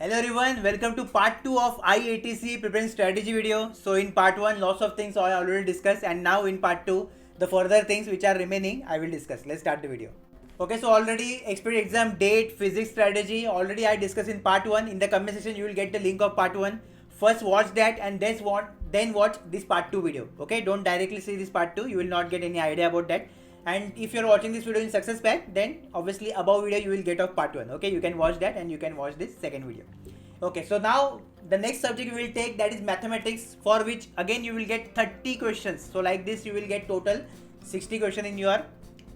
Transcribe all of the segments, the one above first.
Hello everyone, welcome to part 2 of IATC preparing strategy video. So in part 1 lots of things I already discussed, and now in part 2 the further things which are remaining I will discuss. Let's start the video. Okay, so already expected exam date, physics strategy already I discussed in part 1. In the comment section you will get the link of part 1. First watch that and then watch this part 2 video. Okay, don't directly see this part 2, you will not get any idea about that. And if you're watching this video in success pack, then obviously above video you will get of part 1. Okay, you can watch that and you can watch this second video. Okay, so now the next subject you will take, that is mathematics, for which again you will get 30 questions. So like this you will get total 60 questions in your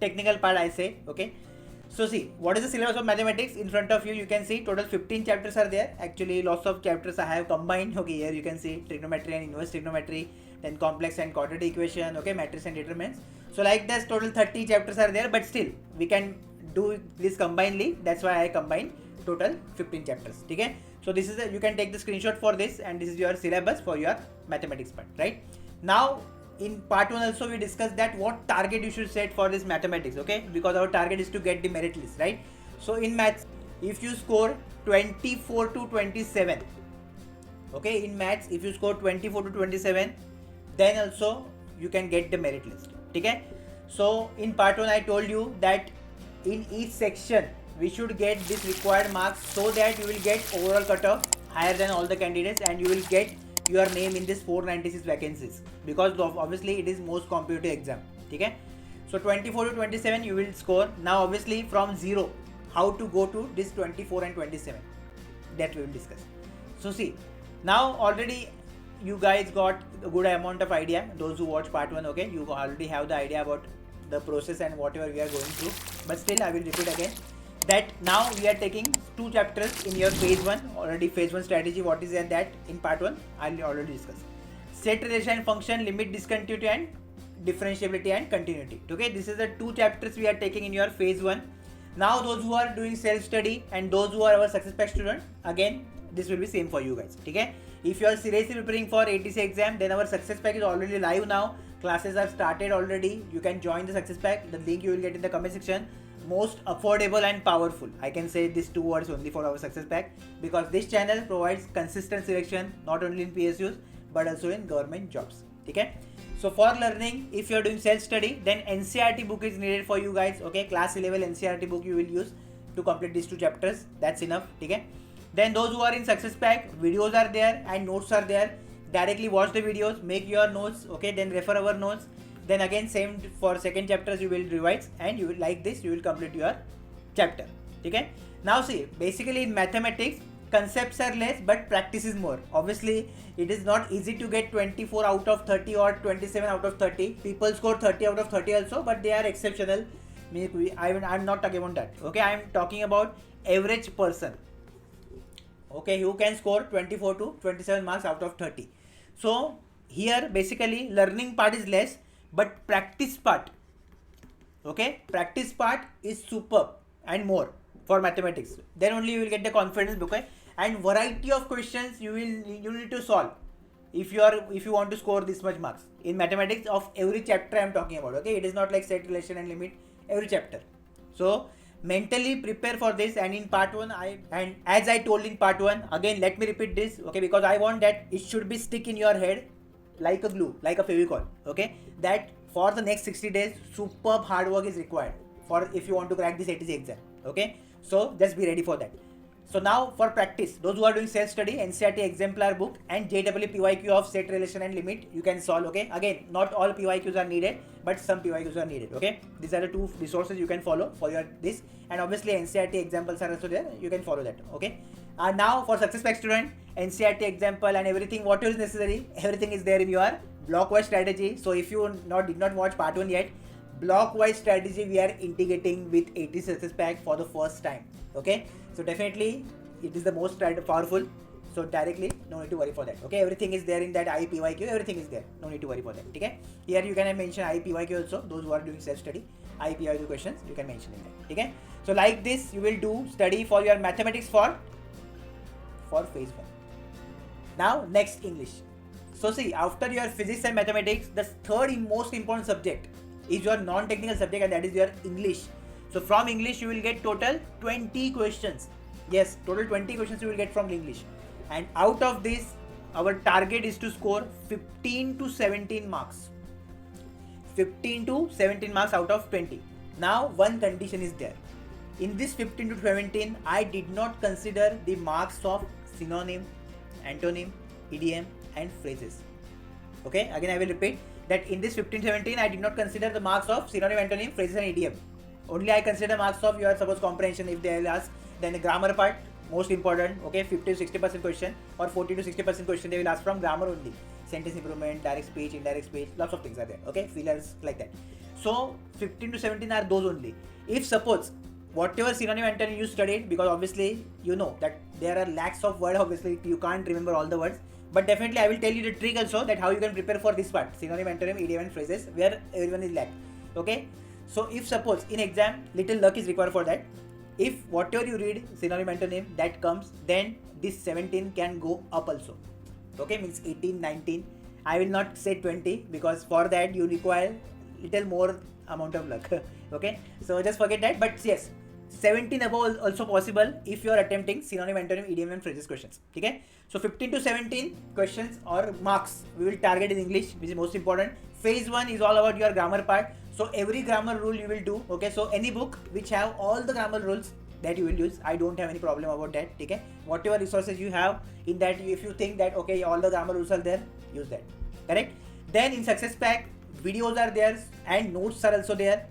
technical part, I say. Okay, so see what is the syllabus of mathematics in front of you. You can see total 15 chapters are there. Actually lots of chapters I have combined. Okay, here you can see trigonometry and inverse trigonometry, then complex and quadratic equation, okay, matrix and determinants. So like this total 30 chapters are there, but still we can do this combinedly. That's why I combined total 15 chapters. Okay, so this is you can take the screenshot for this, and this is your syllabus for your mathematics part. Right now in part 1 also we discussed that what target you should set for this mathematics. Okay, because our target is to get the merit list, right? So in maths, if you score 24 to 27, okay, in maths if you score 24 to 27, then also you can get the merit list. Okay, so in part 1 I told you that in each section we should get this required marks, so that you will get overall cutoff higher than all the candidates, and you will get your name in this 496 vacancies, because obviously it is most competitive exam. Okay, so 24 to 27 you will score. Now obviously from 0 how to go to this 24 and 27, that we will discuss. So see, now already you guys got a good amount of idea, those who watch part 1. Okay, you already have the idea about the process and whatever we are going through, but still I will repeat again that now we are taking 2 chapters in your phase 1. Already phase 1 strategy, what is that in part 1 I'll already discuss. Set relation and function, limit, discontinuity and differentiability and continuity. Okay, this is the 2 chapters we are taking in your phase 1. Now those who are doing self study and those who are our success pack student, again this will be same for you guys. Okay, if you are seriously preparing for ATC exam, then our success pack is already live now. Classes have started already. You can join the success pack. The link you will get in the comment section. Most affordable and powerful, I can say these 2 words only for our success pack, because this channel provides consistent selection not only in PSUs but also in government jobs. Okay, so for learning, if you are doing self study, then NCERT book is needed for you guys. Okay, class level NCERT book you will use to complete these 2 chapters. That's enough. Okay, then those who are in success pack, videos are there and notes are there. Directly watch the videos, make your notes. Okay, then refer our notes. Then again same for second chapters you will revise, and you will like this you will complete your chapter. Okay, now see, basically in mathematics concepts are less but practice is more. Obviously it is not easy to get 24 out of 30 or 27 out of 30. People score 30 out of 30 also, but they are exceptional. I'm not talking about that. Okay, I'm talking about average person, okay, who can score 24 to 27 marks out of 30. So here basically learning part is less, but practice part, okay, practice part is superb and more for mathematics. Then only you will get the confidence. Okay, and variety of questions you need to solve if you want to score this much marks in mathematics of every chapter I am talking about. Okay, it is not like set, relation and limit every chapter. So mentally prepare for this. And in part 1 and as I told in part 1, again let me repeat this, okay, because I want that it should be stick in your head like a glue, like a Fevicol. Okay, that for the next 60 days superb hard work is required for if you want to crack this ATC exam. Okay, so just be ready for that. So now for practice, those who are doing self study, NCERT exemplar book and JEE PYQ of set, relation and limit you can solve. Okay, again not all PYQs are needed, but some PYQs are needed. Okay, these are the 2 resources you can follow for your this, and obviously NCERT examples are also there, you can follow that. Okay, and now for success pack student, NCERT example and everything what is necessary, everything is there in your block wise strategy. So if you did not watch part 1 yet, block wise strategy we are integrating with ATC success pack for the first time. Okay, so definitely it is the most powerful. So directly no need to worry for that. Okay, everything is there in that IPYQ, everything is there, no need to worry for that. Okay, here you can mention IPYQ also. Those who are doing self study, IPYQ questions you can mention in that. Okay, so like this you will do study for your mathematics for phase 1. Now next English. So see, after your physics and mathematics, the third most important subject is your non-technical subject, and that is your English. So from English you will get total 20 questions. Yes, total 20 questions you will get from English. And out of this, our target is to score 15 to 17 marks. 15 to 17 marks out of 20. Now, one condition is there. In this 15 to 17, I did not consider the marks of synonym, antonym, idiom, and phrases. Okay, again I will repeat that in this 15 17 I did not consider the marks of synonym, antonym, phrases, and idiom. Only I consider marks of your suppose comprehension if they will ask. Then the grammar part, most important. Okay, 50 to 60% question or 40 to 60% question they will ask from grammar only. Sentence improvement, direct speech, indirect speech, lots of things are there. Okay, fillers like that. So 15 to 17 are those only. If suppose whatever synonym, antonym you studied, because obviously you know that there are lakhs of words, obviously you can't remember all the words, but definitely I will tell you the trick also that how you can prepare for this part, synonym, antonym, idiom, and phrases, where everyone is lack. Okay, so if suppose in exam little luck is required for that, if whatever you read synonym, antonym that comes, then this 17 can go up also. Okay, means 18, 19. I will not say 20 because for that you require little more amount of luck. Okay, so just forget that. But yes, 17 above also possible if you are attempting synonym, antonym, idiom, and phrases questions. Okay, so 15 to 17 questions or marks we will target in English, which is most important. Phase 1 is all about your grammar part. So every grammar rule you will do. Okay, so any book which have all the grammar rules that you will use, I don't have any problem about that. Okay, whatever resources you have in that, if you think that okay all the grammar rules are there, use that. Correct. Then in Success Pack, videos are there and notes are also there.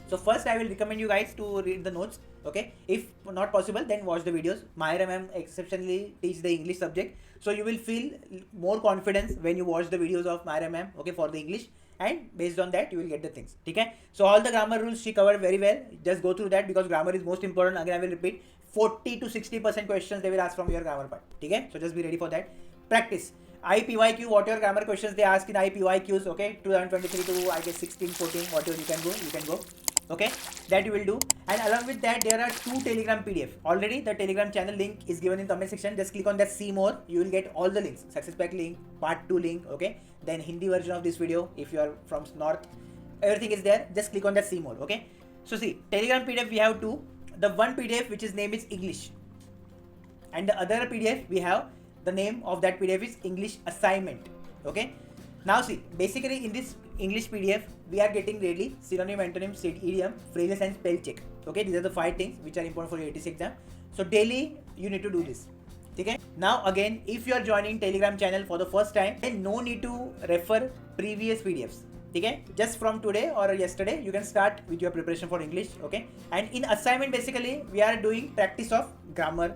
So first I will recommend you guys to read the notes. Okay, if not possible then watch the videos. Mahira ma'am exceptionally teach the English subject, so you will feel more confidence when you watch the videos of Mahira ma'am, okay, for the English, and based on that you will get the things. Okay, so all the grammar rules she covered very well. Just go through that because grammar is most important. Again I will repeat, 40 to 60% questions they will ask from your grammar part. Okay, so just be ready for that. Practice IPYQ, whatever grammar questions they ask in IPYQs, okay, 2023 to I guess 16, 14, whatever you can go. Okay, that you will do. And along with that there are 2 Telegram PDF. Already the Telegram channel link is given in comment section. Just click on that see more, you will get all the links. Success Pack link, part 2 link, okay, then Hindi version of this video if you are from north, everything is there. Just click on that see more. Okay, so see, Telegram PDF we have 2. The one PDF which is name is English, and the other PDF we have the name of that PDF is English assignment. Okay, now see, basically in this English PDF we are getting daily synonym, antonym, idiom, phrases, and spell check. Okay, these are the 5 things which are important for your ATC exam. So daily you need to do this. Okay, now again if you are joining Telegram channel for the first time, then no need to refer previous PDFs. Okay, just from today or yesterday you can start with your preparation for English. Okay, and in assignment basically we are doing practice of grammar,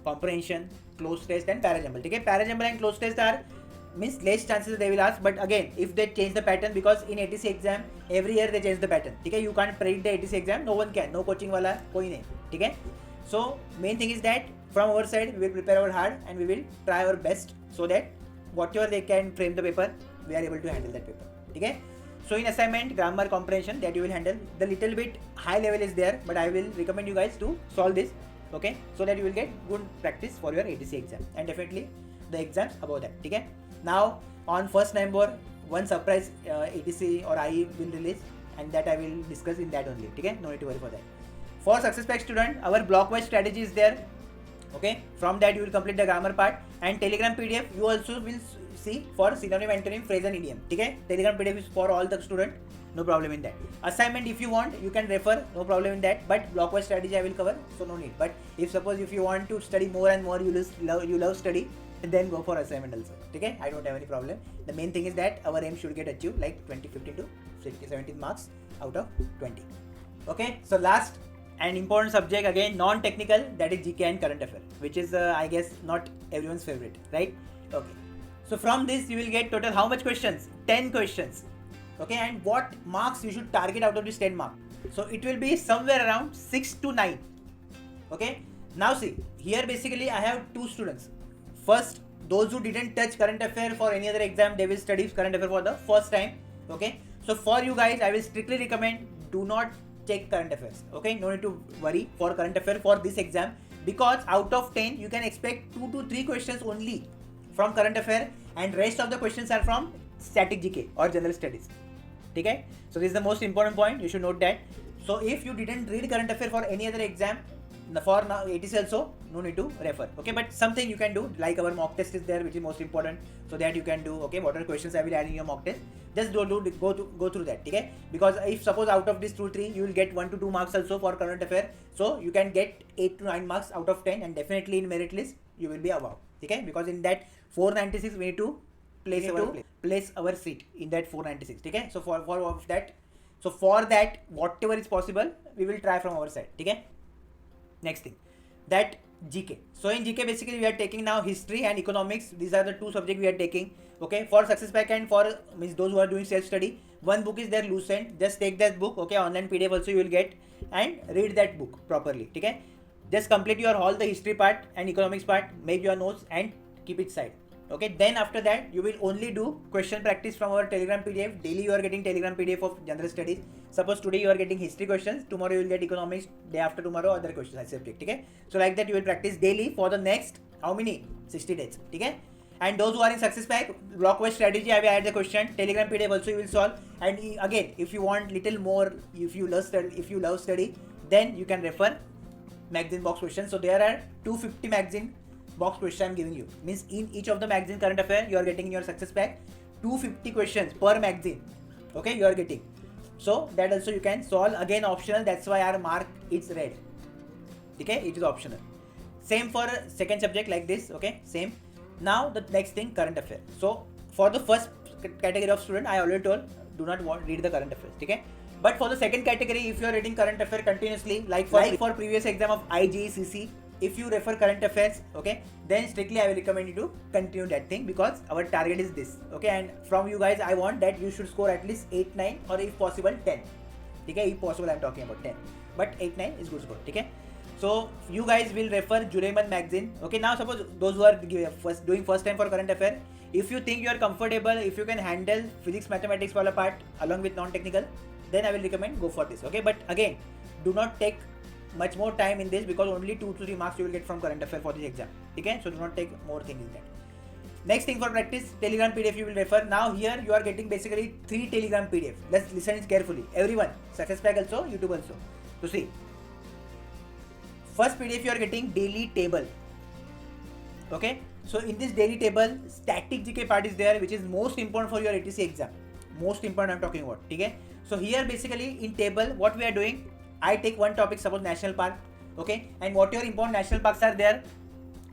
comprehension, close test, and parajumble. Okay, parajumble and close test are means less chances they will ask, but again if they change the pattern, because in ATC exam every year they change the pattern. Okay, you can't predict the ATC exam, no one can, no coaching wala koi nahi. Okay, so main thing is that from our side we will prepare our hard and we will try our best so that whatever they can frame the paper we are able to handle that paper. Okay, so in assignment, grammar, comprehension, that you will handle. The little bit high level is there, but I will recommend you guys to solve this. Okay, so that you will get good practice for your ATC exam and definitely the exams above that. Okay, now on 1st November one surprise ATC or IE will release, and that I will discuss in that only. Okay, no need to worry for that. For Success Pack student, our block-wise strategy is there. Okay, from that you will complete the grammar part, and Telegram PDF you also will see for synonym, antonym, phrase, and idiom. Okay, Telegram PDF is for all the student, no problem in that. Assignment if you want you can refer, no problem in that, but block-wise strategy I will cover, so no need. But if suppose if you want to study more and more, you love study, then go for assignment also. Okay, I don't have any problem. The main thing is that our aim should get achieved like 15 to 17 marks out of 20. Okay, so last and important subject again, non-technical, that is GK and current affair, which is I guess not everyone's favorite, right? Okay, so from this you will get total how much questions? 10 questions. Okay, and what marks you should target out of this 10 marks? So it will be somewhere around 6 to 9. Okay, now see, here basically I have 2 students. First, those who didn't touch current affair for any other exam, they will study current affair for the first time. Okay, so for you guys I will strictly recommend, do not check current affairs. Okay, no need to worry for current affair for this exam, because out of 10 you can expect 2 to 3 questions only from current affair, and rest of the questions are from static GK or general studies. Okay, so this is the most important point, you should note that. So if you didn't read current affair for any other exam, For now ATC also no need to refer, okay, but something you can do, like our mock test is there, which is most important, so that you can do, okay, what are questions I will add in your mock test, just go through that, okay, because if suppose out of this 2-3 you will get 1 to 2 marks also for current affair, so you can get 8 to 9 marks out of 10, and definitely in merit list you will be above, okay, because in that 496 we need to place our seat in that 496, okay, so for that whatever is possible we will try from our side, okay. Next thing, that GK. So in GK basically we are taking now history and economics. These are the two subjects we are taking. Okay, for success pack and for means those who are doing self study, one book is there, Lucent. Just take that book. Okay, online PDF also you will get, and read that book properly. Okay, just complete your all the history part and economics part. Make your notes and keep it side. Okay, then after that you will only do question practice from our Telegram PDF. Daily you are getting Telegram PDF of general studies. Suppose today you are getting history questions, tomorrow you will get economics, day after tomorrow other questions subject, okay. So like that you will practice daily for the next how many 60 days, okay. And those who are in success pack, blockwise strategy, I will add the question, Telegram PDF also you will solve. And again, if you want little more, if you love study, then you can refer magazine box questions. So there are 250 magazine box questions I am giving you. Means in each of the magazine current affair you are getting in your success pack 250 questions per magazine. Okay, you are getting. So that also you can solve, again optional, that's why our mark is red. Okay, it is optional. Same for second subject like this, okay, same. Now the next thing, current affair. So for the first category of student, I already told, do not read the current affairs, okay. But for the second category, if you are reading current affair continuously, like for previous exam of IGCC, if you refer current affairs, okay, then strictly I will recommend you to continue that thing, because our target is this, okay. And from you guys I want that you should score at least 8, 9 or if possible 10, okay. If possible I am talking about 10, but 8, 9 is good score, okay. So you guys will refer Julayman magazine, okay. Now suppose those who are doing first time for current affair, if you think you are comfortable, if you can handle physics mathematics wala part along with non-technical, then I will recommend go for this, okay. But again, do not take much more time in this, because only 2 to 3 marks you will get from current affair for this exam, okay. So do not take more things in that. Next thing for practice, Telegram PDF you will refer. Now here you are getting basically 3 Telegram PDF. Let's listen it carefully, everyone, success pack also, YouTube also. So see, first PDF you are getting daily table, okay. So in this daily table, static GK part is there, which is most important for your ATC exam. Most important I am talking about, okay. So here basically in table what we are doing, I take one topic, suppose national park, okay, and what your important national parks are there,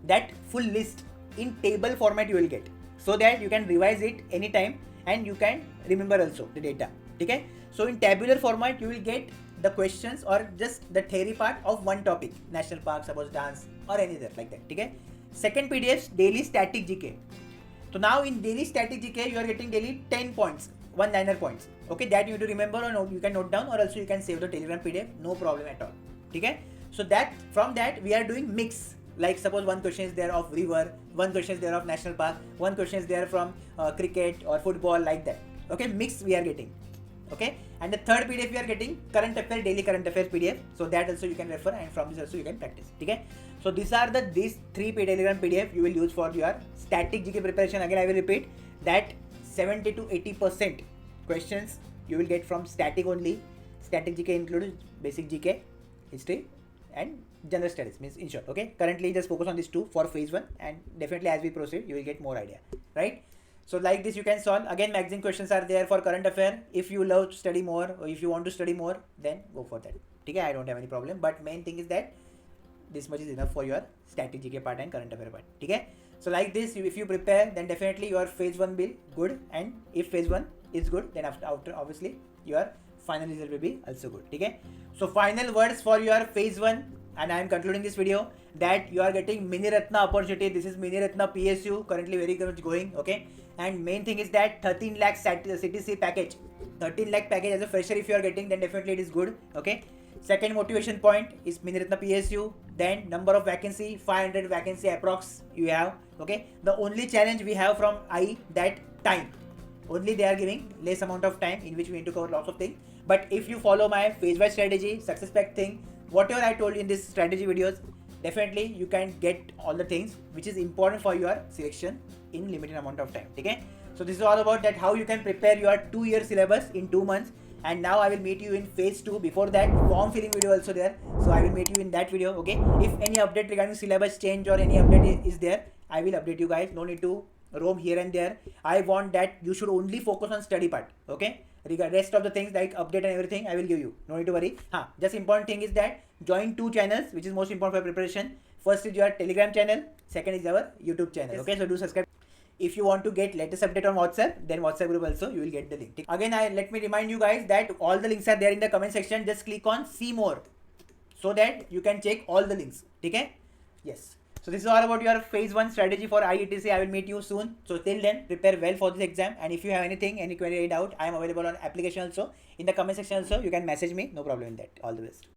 that full list in table format you will get, so that you can revise it anytime and you can remember also the data, okay. So in tabular format you will get the questions or just the theory part of one topic, national park, suppose dance or any other like that, okay. Second PDF, daily static GK. So now in daily static GK you are getting daily 10 points, one-liner points, okay, that you need to remember, or you can note down, or also you can save the Telegram PDF, no problem at all, okay. So that from that we are doing mix, like suppose one question is there of river, one question is there of national park, one question is there from cricket or football, like that, okay. Mix we are getting, okay. And the third PDF we are getting current affair, daily current affairs PDF, so that also you can refer, and from this also you can practice, okay. So these are these 3 Telegram PDF you will use for your static GK preparation. Again I will repeat that 70 to 80% questions you will get from static only. Static GK includes basic GK, history and general studies, means in short, okay. Currently just focus on these 2 for phase 1, and definitely as we proceed you will get more idea, right. So like this you can solve. Again, magazine questions are there for current affair. If you love to study more, or if you want to study more, then go for that, okay. I don't have any problem, but main thing is that this much is enough for your static GK part and current affair part, okay. So like this, if you prepare, then definitely your phase 1 will be good, and if phase 1 is good, then after obviously your final result will be also good, okay. So final words for your phase 1, and I am concluding this video, that you are getting Mini Ratna opportunity. This is Mini Ratna PSU, currently very much going, okay. And main thing is that 13 lakh CTC package, 13 lakh package as a fresher if you are getting, then definitely it is good, okay. Second motivation point is Mini Ratna PSU. Then number of vacancy, 500 vacancy approx you have, okay. The only challenge we have from I, that time, only they are giving less amount of time in which we need to cover lots of things. But if you follow my phase wise strategy, success pack thing, whatever I told you in this strategy videos, definitely you can get all the things which is important for your selection in limited amount of time, okay. So this is all about that, how you can prepare your 2-year syllabus in 2 months, and now I will meet you in phase 2. Before that, form filling video also there, so I will meet you in that video. Okay, if any update regarding syllabus change or any update is there, I will update you guys. No need to roam here and there. I want that you should only focus on study part. Okay, rest of the things like update and everything I will give you. No need to worry. Just important thing is that join 2 channels, which is most important for preparation. First is your Telegram channel, second is our YouTube channel. Okay, so do subscribe. If you want to get latest update on WhatsApp, then WhatsApp group also you will get the link. Again, let me remind you guys that all the links are there in the comment section. Just click on see more so that you can check all the links. Okay? Yes. So this is all about your phase 1 strategy for IETC. I will meet you soon. So till then, prepare well for this exam. And if you have anything, any query, doubt, I am available on application also. In the comment section also, you can message me. No problem in that. All the best.